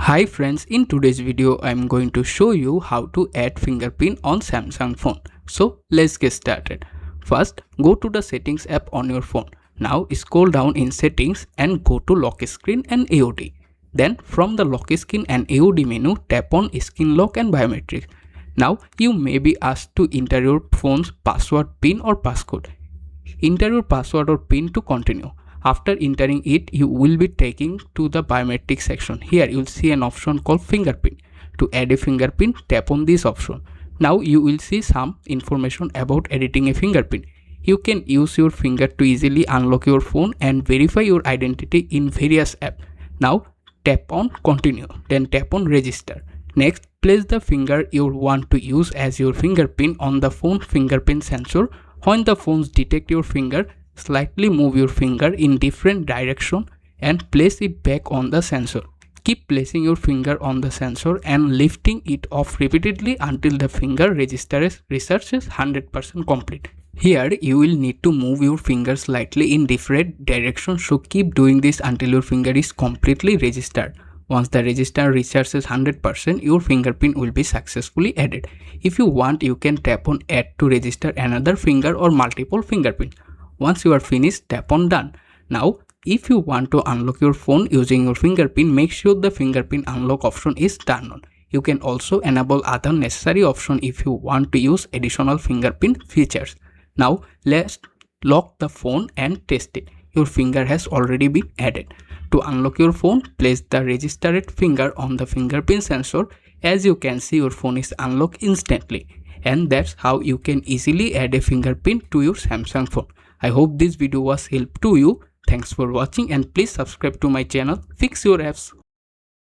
Hi friends, in today's video I am going to show you how to add fingerprint on Samsung phone. So let's get started. First, go to the settings app on your phone. Now scroll down in settings and go to Lock Screen and AOD. Then from the Lock Screen and AOD menu, tap on Screen Lock and Biometrics. Now you may be asked to enter your phone's password, PIN or passcode. Enter your password or PIN to continue. After entering it, you will be taken to the biometric section. Here you will see an option called fingerprint. To add a fingerprint, tap on this option. Now you will see some information about editing a fingerprint. You can use your finger to easily unlock your phone and verify your identity in various apps. Now tap on continue, then tap on register. Next, place the finger you want to use as your fingerprint on the phone fingerprint sensor. When the phones detect your finger, slightly move your finger in different direction and place it back on the sensor. Keep placing your finger on the sensor and lifting it off repeatedly until the finger register is 100% complete. Here you will need to move your finger slightly in different directions, so keep doing this until your finger is completely registered. Once the register reaches 100%, your fingerprint will be successfully added. If you want, you can tap on add to register another finger or multiple fingerprints. Once you are finished, tap on done. Now, if you want to unlock your phone using your fingerprint, make sure the fingerprint unlock option is turned on. You can also enable other necessary options if you want to use additional fingerprint features. Now, let's lock the phone and test it. Your finger has already been added. To unlock your phone, place the registered finger on the fingerprint sensor. As you can see, your phone is unlocked instantly. And that's how you can easily add a fingerprint to your Samsung phone. I hope this video was helpful to you. Thanks for watching and please subscribe to my channel Fix Your Apps.